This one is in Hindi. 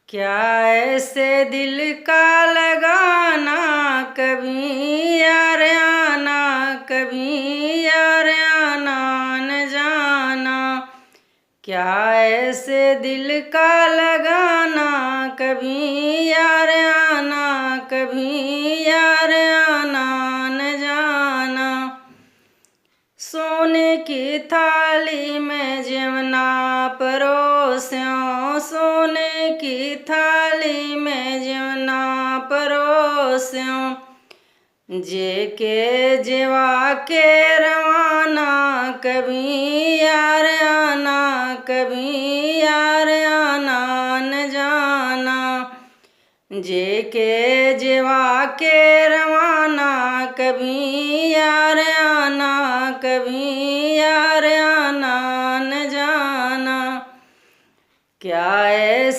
क्या ऐसे दिल का लगाना, कभी यार आना, कभी यार आना न जाना। क्या ऐसे दिल का लगाना, कभी यार आना, कभी यार आना न जाना। सोने की थाली में जमुना परोस्यों, सोने की थाली में जमुना परोस्यों। जेके जेवा के रवाना, कभी यार आना, कभी यार आना न जाना। जेके जेवा के रवाना, कभी यार आना, कभी यार आना न जाना। क्या ऐसे